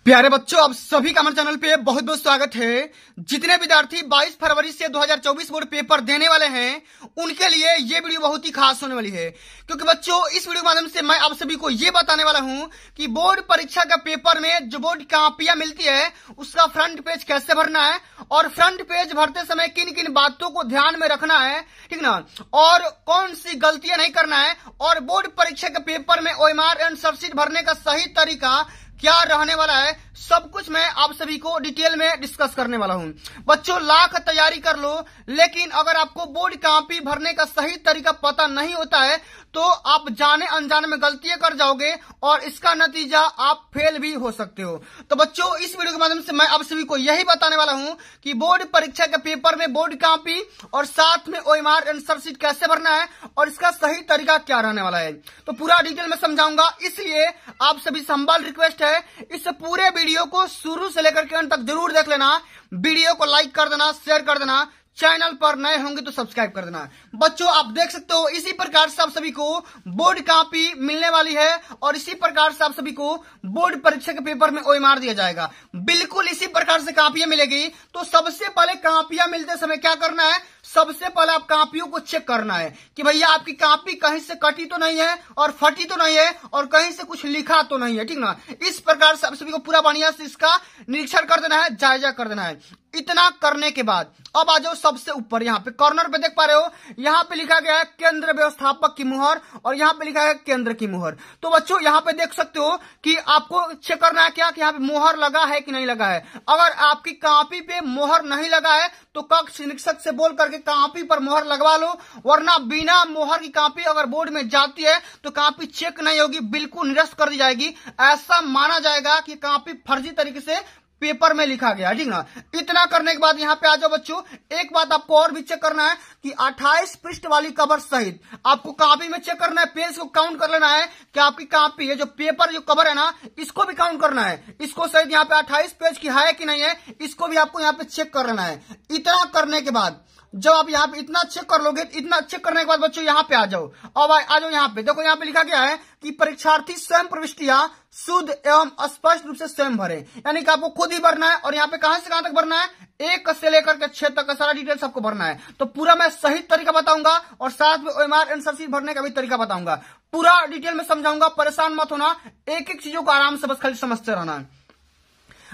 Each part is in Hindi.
प्यारे बच्चों, आप सभी का हमारे चैनल पे बहुत बहुत स्वागत है। जितने विद्यार्थी 22 फरवरी से 2024 बोर्ड पेपर देने वाले हैं उनके लिए ये वीडियो बहुत ही खास होने वाली है, क्योंकि बच्चों इस वीडियो के माध्यम से मैं आप सभी को ये बताने वाला हूं कि बोर्ड परीक्षा का पेपर में जो बोर्ड कॉपियां मिलती है उसका फ्रंट पेज कैसे भरना है और फ्रंट पेज भरते समय किन किन बातों को ध्यान में रखना है, ठीक ना, और कौन सी गलतियां नहीं करना है, और बोर्ड परीक्षा के पेपर में ओएमआर एंड सर्कशीट भरने का सही तरीका क्या रहने वाला है, सब कुछ मैं आप सभी को डिटेल में डिस्कस करने वाला हूं। बच्चों, लाख तैयारी कर लो, लेकिन अगर आपको बोर्ड कॉपी भरने का सही तरीका पता नहीं होता है तो आप जाने अनजाने में गलतियां कर जाओगे और इसका नतीजा आप फेल भी हो सकते हो। तो बच्चों, इस वीडियो के माध्यम से मैं आप सभी को यही बताने वाला हूं कि बोर्ड परीक्षा के पेपर में बोर्ड कॉपी और साथ में ओएमआर एंड सर्कशीट कैसे भरना है और इसका सही तरीका क्या रहने वाला है, तो पूरा डिटेल में समझाऊंगा। इसलिए आप सभी से हम्बल रिक्वेस्ट है, इस पूरे वीडियो को शुरू से लेकर के अंत तक जरूर देख लेना। वीडियो को लाइक कर देना, शेयर कर देना, चैनल पर नए होंगे तो सब्सक्राइब कर देना। बच्चों, आप देख सकते हो इसी प्रकार से आप सभी को बोर्ड कॉपी मिलने वाली है और इसी प्रकार से आप सभी को बोर्ड परीक्षा के पेपर में ओएमआर दिया जाएगा। बिल्कुल इसी प्रकार से कॉपियां मिलेगी। तो सबसे पहले कॉपियां मिलते समय क्या करना है, सबसे पहले आप कॉपियों को चेक करना है कि भैया आपकी कॉपी कहीं से कटी तो नहीं है और फटी तो नहीं है और कहीं से कुछ लिखा तो नहीं है, ठीक ना। इस प्रकार से आप सभी को पूरा बढ़िया से इसका निरीक्षण कर देना है, जायजा कर देना है। इतना करने के बाद अब आ जाओ सबसे ऊपर, यहाँ पे कॉर्नर पे देख पा रहे हो, यहाँ पे लिखा गया है केंद्र व्यवस्थापक की मुहर और यहाँ पे लिखा है केंद्र की मुहर। तो बच्चों, यहाँ पे देख सकते हो कि आपको चेक करना है क्या कि यहाँ पे मुहर लगा है कि नहीं लगा है। अगर आपकी कॉपी पे मुहर नहीं लगा है तो कक्ष निरीक्षक से बोल करके कॉपी पर मुहर लगवा लो, वरना बिना मुहर की कॉपी अगर बोर्ड में जाती है तो कॉपी चेक नहीं होगी, बिल्कुल निरस्त कर दी जाएगी। ऐसा माना जाएगा कि कॉपी फर्जी तरीके से पेपर में लिखा गया, ठीक ना। इतना करने के बाद यहाँ पे आ जाओ बच्चों, एक बात आपको और भी चेक करना है कि 28 पृष्ठ वाली कवर सहित आपको कॉपी में चेक करना है, पेज को काउंट कर लेना है कि आपकी कॉपी है जो पेपर जो कवर है ना, इसको भी काउंट करना है, इसको सहित यहाँ पे 28 पेज की है कि नहीं है, इसको भी आपको यहाँ पे चेक कर लेना है। इतना करने के बाद जब आप यहाँ पे इतना चेक कर लोगे, इतना चेक करने के बाद बच्चों यहाँ पे आ जाओ। अब आ जाओ यहाँ पे, देखो यहाँ पे लिखा गया है कि परीक्षार्थी स्वयं प्रविष्टियां शुद्ध एवं स्पष्ट रूप से स्वयं भरे, यानी कि आपको खुद ही भरना है। और यहाँ पे कहां से कहां तक भरना है, 1 से लेकर के 6 तक का सारा डिटेल्स आपको भरना है। तो पूरा मैं सही तरीका बताऊंगा और साथ में ओएमआर एंड सर्कशीट भरने का भी तरीका बताऊंगा, पूरा डिटेल में समझाऊंगा। परेशान मत होना, एक एक चीजों को आराम से बस खाली समझते रहना।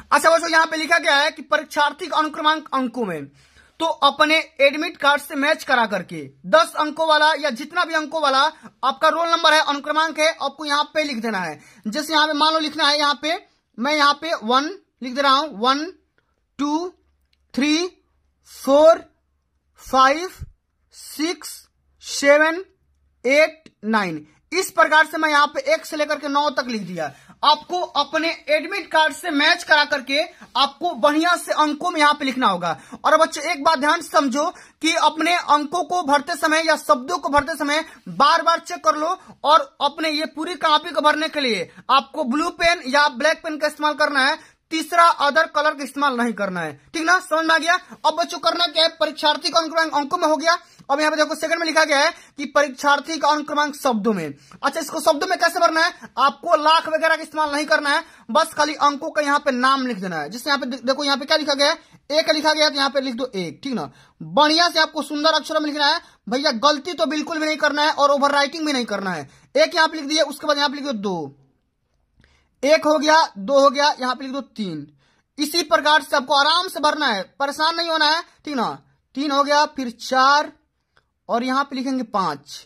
अच्छा बच्चों, यहाँ पे लिखा गया है कि परीक्षार्थी का अनुक्रमांक अंकों में तो अपने एडमिट कार्ड से मैच करा करके 10 अंकों वाला या जितना भी अंकों वाला आपका रोल नंबर है, अनुक्रमांक है, आपको यहाँ पे लिख देना है। जैसे यहाँ पे मान लो लिखना है, यहाँ पे मैं यहाँ पे 1 लिख दे रहा हूं, 1 2 3 4 5 6 7 8 9, इस प्रकार से मैं यहाँ पे 1 से लेकर के 9 तक लिख दिया। आपको अपने एडमिट कार्ड से मैच करा करके आपको बढ़िया से अंकों में यहाँ पे लिखना होगा। और बच्चे एक बात ध्यान समझो कि अपने अंकों को भरते समय या शब्दों को भरते समय बार बार चेक कर लो, और अपने ये पूरी कॉपी को भरने के लिए आपको ब्लू पेन या ब्लैक पेन का इस्तेमाल करना है, तीसरा अदर कलर का इस्तेमाल नहीं करना है, ठीक ना, समझ में आ गया। अब बच्चों करना क्या है, परीक्षार्थी का अनुक्रमांक अंकों में हो गया। अब यहाँ पे देखो सेकंड में लिखा गया है कि परीक्षार्थी का अनुक्रमांक शब्दों में। अच्छा, इसको शब्दों में कैसे भरना है, आपको लाख वगैरह का इस्तेमाल नहीं करना है, बस खाली अंकों का यहाँ पे नाम लिख देना है। जिससे यहाँ पे देखो यहाँ पे क्या लिखा गया है, 1 लिखा गया है तो यहाँ पे लिख दो 1, ठीक ना। बढ़िया से आपको सुंदर अक्षरों में लिखना है भैया, गलती तो बिल्कुल भी नहीं करना है और ओवर राइटिंग भी नहीं करना है। 1 यहाँ पे लिख दिया, उसके बाद यहाँ पे लिख दो 2, 1 हो गया, 2 हो गया, यहाँ पे लिख दो 3। इसी प्रकार से आपको आराम से भरना है, परेशान नहीं होना है, ठीक ना। 3 हो गया, फिर 4 और यहां पे लिखेंगे 5,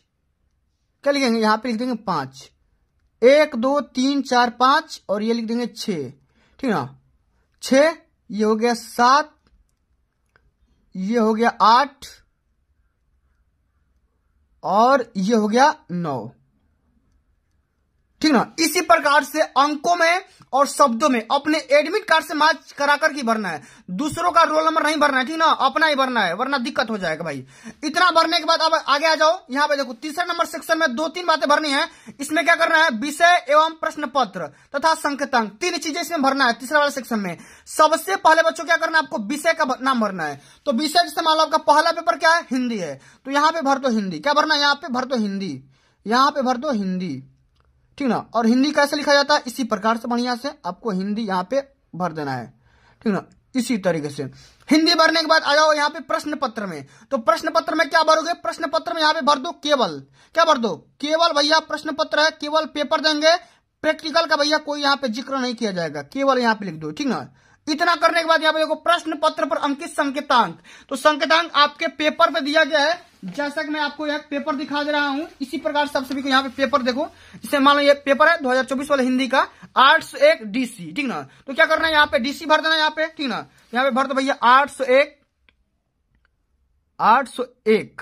क्या लिखेंगे, यहां पे लिख देंगे 5, 1 2 3 4 5 और ये लिख देंगे 6, ठीक ना। 6, ये हो गया 7, ये हो गया 8 और ये हो गया 9, ठीक ना। इसी प्रकार से अंकों में और शब्दों में अपने एडमिट कार्ड से मैच कराकर के भरना है, दूसरों का रोल नंबर नहीं भरना है, ठीक ना, अपना ही भरना है, वरना दिक्कत हो जाएगा भाई। इतना भरने के बाद अब आगे आ जाओ, यहाँ पे देखो तीसरे नंबर सेक्शन में 2-3 बातें भरनी है। इसमें क्या करना है, विषय एवं प्रश्न पत्र तथा संकेतांक, 3 चीजें इसमें भरना है तीसरे वाले सेक्शन में। सबसे पहले बच्चों क्या करना है, आपको विषय का नाम भरना है। तो विषय जैसे मान लो आपका पहला पेपर क्या है, हिंदी है, तो यहाँ पे भर दो हिंदी। क्या भरना है, यहाँ पे भर दो हिंदी, यहाँ पे भर दो हिंदी, ठीक ना। और हिंदी कैसे लिखा जाता है, इसी प्रकार से बढ़िया से आपको हिंदी यहाँ पे भर देना है, ठीक ना। इसी तरीके से हिंदी भरने के बाद आ जाओ यहाँ पे प्रश्न पत्र में। तो प्रश्न पत्र में क्या भरोगे, प्रश्न पत्र में यहाँ पे भर दो केवल, क्या भर दो, केवल भैया प्रश्न पत्र है, केवल पेपर देंगे, प्रैक्टिकल का भैया कोई यहाँ पे जिक्र नहीं किया जाएगा, केवल यहाँ पे लिख दो, ठीक ना। इतना करने के बाद यहाँ पे देखो प्रश्न पत्र पर अंकित संकेतांक, तो संकेतांक आपके पेपर पे दिया गया है, जैसा कि मैं आपको एक पेपर दिखा दे रहा हूं, इसी प्रकार से आप सभी को यहाँ पे पेपर देखो, जिसे मान लो ये पेपर है 2024 वाले हिंदी का 801 डीसी, ठीक ना। तो क्या करना है, यहाँ पे डीसी भर देना है यहाँ पे, ठीक ना। यहाँ पे भर दो भैया 801,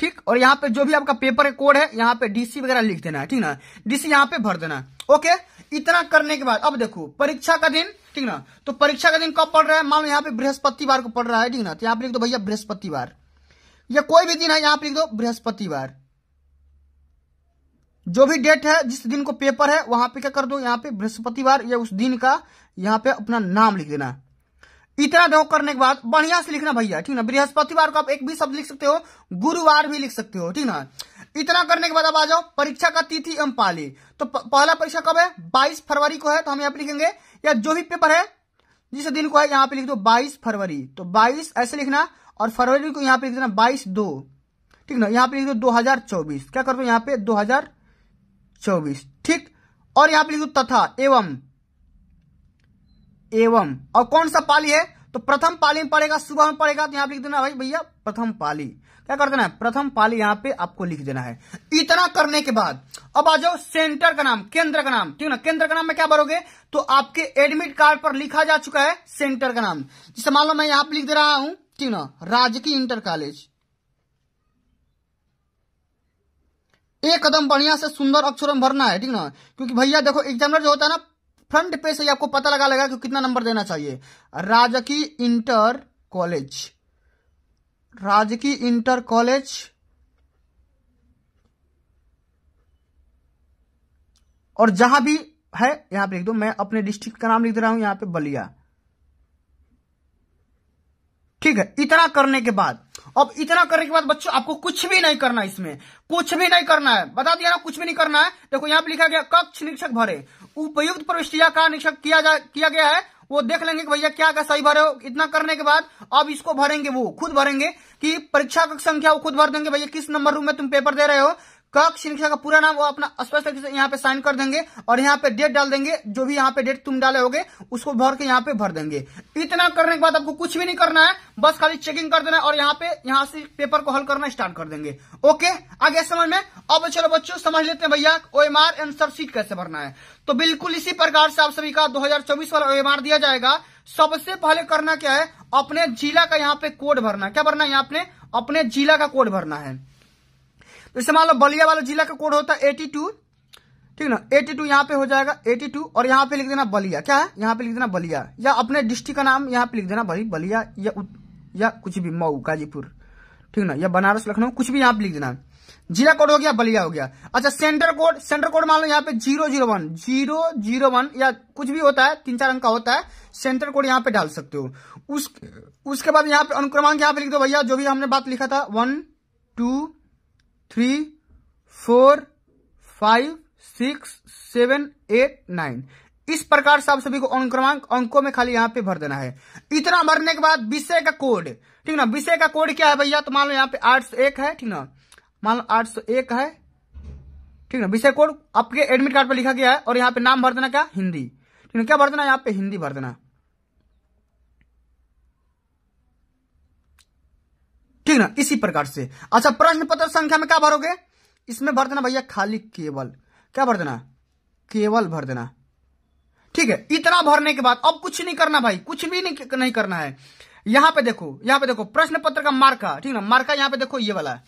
ठीक। और यहाँ पे जो भी आपका पेपर है कोड है, यहाँ पे डीसी वगैरह लिख देना है, ठीक ना, डीसी यहाँ पे भर देना, ओके। इतना करने के बाद अब देखो परीक्षा का दिन, ठीक ना। तो परीक्षा का दिन कब पड़ रहा है, मान लो यहाँ पे बृहस्पतिवार को पड़ रहा है, ठीक ना। तो यहाँ पे लिख दो भैया बृहस्पतिवार, या कोई भी दिन है यहाँ पे लिख दो बृहस्पतिवार, जो भी डेट है जिस दिन को पेपर है वहां पे क्या कर दो, यहाँ पे बृहस्पतिवार या उस दिन का यहाँ पे अपना नाम लिख देना। इतना दो करने के बाद बढ़िया से लिखना भैया, ठीक ना। बृहस्पतिवार को आप एक भी शब्द लिख सकते हो, गुरुवार भी लिख सकते हो, ठीक ना। इतना करने के बाद अब आ जाओ परीक्षा का तिथि एवं पाली। तो पहला परीक्षा कब है, 22 फरवरी को है, तो हम यहाँ पे लिखेंगे, या जो भी पेपर है जिस दिन को है यहाँ पे लिख दो 22 फरवरी, तो 22 ऐसे लिखना, और फरवरी को यहाँ पे लिख देना 22/2, ठीक ना। यहाँ पे लिख दो 2024, क्या कर दो यहाँ पे 2024, ठीक। और यहाँ पे लिख दो तथा एवं, और कौन सा पाली है, तो प्रथम पाली में पड़ेगा, सुबह में पड़ेगा, तो यहाँ पे लिख देना भाई भैया प्रथम पाली, क्या कर देना है, प्रथम पाली यहाँ पे आपको लिख देना है। इतना करने के बाद अब आ जाओ सेंटर का नाम, केंद्र का नाम, ठीक ना। केंद्र का नाम में क्या भरोगे, तो आपके एडमिट कार्ड पर लिखा जा चुका है सेंटर का नाम, जिसे मान लो मैं यहाँ पे लिख दे रहा हूं, ठीक ना, राजकीय इंटर कॉलेज। एक कदम बढ़िया से सुंदर अक्षरों में भरना है, ठीक ना, क्योंकि भैया देखो एग्जामिनर जो होता है ना, फ्रंट पे से आपको पता लगा लेगा कि कितना नंबर देना चाहिए। राजकीय इंटर कॉलेज, राजकीय इंटर कॉलेज, और जहां भी है यहां पे लिख दो, मैं अपने डिस्ट्रिक्ट का नाम लिख दे रहा हूं यहाँ पे बलिया, ठीक है। इतना करने के बाद अब इतना करने के बाद बच्चों आपको कुछ भी नहीं करना, इसमें कुछ भी नहीं करना है, बता दिया ना, कुछ भी नहीं करना है। देखो यहाँ पे लिखा गया कक्ष निरीक्षक भरे, उपयुक्त प्रविष्टियां का निरीक्षक किया गया है, वो देख लेंगे कि भैया क्या सही भरे हो। इतना करने के बाद अब इसको भरेंगे, वो खुद भरेंगे कि परीक्षा कक्ष संख्या वो खुद भर देंगे, भैया किस नंबर रूम में तुम पेपर दे रहे हो, कक्ष निरीक्षक का पूरा नाम वो अपना स्पष्ट तरीके से यहाँ पे साइन कर देंगे, और यहाँ पे डेट डाल देंगे, जो भी यहाँ पे डेट तुम डाले होगे उसको भर के यहाँ पे भर देंगे। इतना करने के बाद आपको कुछ भी नहीं करना है, बस खाली चेकिंग कर देना, और यहाँ से पेपर को हल करना स्टार्ट कर देंगे, ओके। आगे समझ में, अब चलो बच्चों समझ लेते हैं भैया OMR आंसर शीट कैसे भरना है। तो बिल्कुल इसी प्रकार से आप सभी का 2024 वाला OMR दिया जाएगा। सबसे पहले करना क्या है, अपने जिला का यहाँ पे कोड भरना है, क्या भरना है, यहाँ अपने जिला का कोड भरना है। जैसे मान लो बलिया वाला जिला का कोड होता है 82, ठीक ना, 82 यहाँ पे हो जाएगा 82, और यहाँ पे लिख देना बलिया, क्या है, यहाँ पे लिख देना बलिया, या अपने डिस्ट्रिक्ट का नाम यहाँ पे लिख देना भाई बलिया, या कुछ भी, मऊ, गाजीपुर, ठीक ना, या बनारस, लखनऊ, कुछ भी यहाँ पे लिख देना। जिला कोड हो गया, बलिया हो गया। अच्छा सेंटर कोड मान लो यहाँ पे 001 या कुछ भी होता है, 3-4 अंक का होता है, सेंटर कोड यहाँ पे डाल सकते हो। उसके बाद यहाँ पे अनुक्रमांक यहाँ पे लिख दो भैया, जो भी हमने बात लिखा था 1 2 3 4 5 6 7 8 9, इस प्रकार से आप सभी को अनुक्रमांक अंकों में खाली यहाँ पे भर देना है। इतना भरने के बाद विषय का कोड, ठीक ना, विषय का कोड क्या है भैया, तो मान लो यहाँ पे 801 है, ठीक ना, मान लो 801 है, ठीक ना। विषय कोड आपके एडमिट कार्ड पर लिखा गया है, और यहाँ पे नाम भर देना क्या, हिंदी, ठीक ना, क्या भर देना, यहाँ पे हिंदी भर देना, ठीक ना, इसी प्रकार से। अच्छा प्रश्न पत्र संख्या में क्या भरोगे, इसमें भर देना भैया खाली केवल, क्या भर देना, केवल भर देना, ठीक है। इतना भरने के बाद अब कुछ नहीं करना भाई, कुछ भी नहीं करना है। यहाँ पे देखो प्रश्न पत्र का मार्का, ठीक ना, मार्का यहाँ पे देखो ये वाला,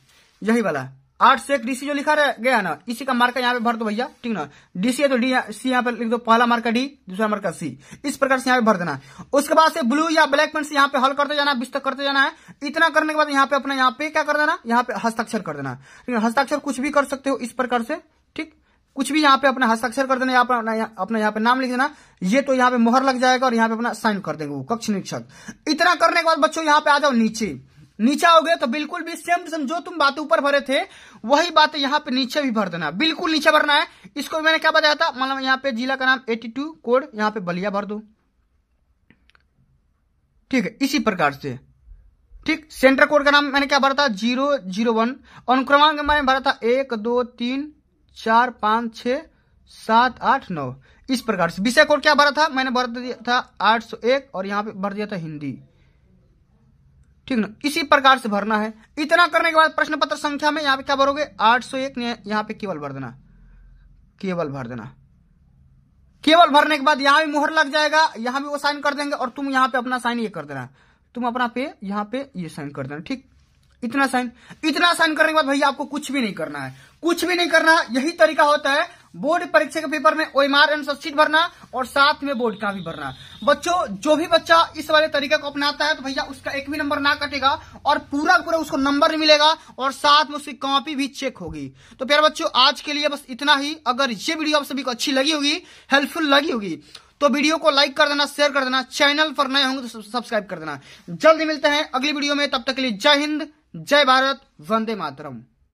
यही वाला 801 डीसी जो लिखा गया ना, इसी का मार्का यहाँ पे भर दो भैया, ठीक ना। डीसी है तो सी यहाँ पे लिख दो, पहला मार्का डी, दूसरा मार्का सी, इस प्रकार से यहाँ पे भर देना। उसके बाद से ब्लू या ब्लैक पेन से यहाँ पे हल करते जाना, विस्तृत करते जाना है। इतना करने के बाद यहाँ पे अपना यहाँ पे क्या कर देना, यहाँ पे हस्ताक्षर कर देना, ठीक है। हस्ताक्षर कुछ भी कर सकते हो इस प्रकार से, ठीक, कुछ भी यहाँ पे अपना हस्ताक्षर कर देना, अपना यहाँ पे नाम लिख देना, ये तो यहाँ पे मोहर लग जाएगा, और यहाँ पे अपना साइन कर देंगे वो कक्ष निरीक्षक। इतना करने के बाद बच्चों यहाँ पे आ जाओ नीचे आओगे तो बिल्कुल भी सेम टू सेम जो तुम बातें ऊपर भरे थे वही बातें यहाँ पे नीचे भी भर देना, बिल्कुल नीचे भरना है। इसको मैंने क्या बताया था, मतलब यहाँ पे जिला का नाम 82 कोड यहाँ पे बलिया भर दो, ठीक है, इसी प्रकार से। ठीक, सेंटर कोड का नाम मैंने क्या भरा था 001, अनुक्रमांक मैंने भरा था 1 2 3 4 5 6 7 8 9, इस प्रकार से। विषय कोड क्या भरा था, मैंने भर दिया था 801 और यहाँ पे भर दिया था हिंदी। ठीक ना, इसी प्रकार से भरना है। इतना करने के बाद प्रश्न पत्र संख्या में यहाँ पे क्या भरोगे 801, यहाँ पे केवल भर देना, केवल भर देना। केवल भरने के बाद यहाँ भी मुहर लग जाएगा, यहाँ भी वो साइन कर देंगे और तुम यहाँ पे अपना साइन ये कर देना, तुम अपना पे यहाँ पे ये साइन कर देना। ठीक, इतना साइन करने के बाद भैया आपको कुछ भी नहीं करना है, कुछ भी नहीं करना। यही तरीका होता है बोर्ड परीक्षा के पेपर में OMR आंसर शीट भरना और साथ में बोर्ड का भी भरना। बच्चों, जो भी बच्चा इस वाले तरीके को अपनाता है तो भैया उसका एक भी नंबर ना कटेगा और पूरा पूरा उसको नंबर मिलेगा और साथ में उसकी कॉपी भी चेक होगी। तो प्यारे बच्चों, आज के लिए बस इतना ही। अगर ये वीडियो आप सभी को अच्छी लगी होगी, हेल्पफुल लगी होगी, तो वीडियो को लाइक कर देना, शेयर कर देना, चैनल पर नए होंगे तो सब्सक्राइब कर देना। जल्दी मिलते हैं अगली वीडियो में, तब तक के लिए जय हिंद, जय भारत, वंदे मातरम।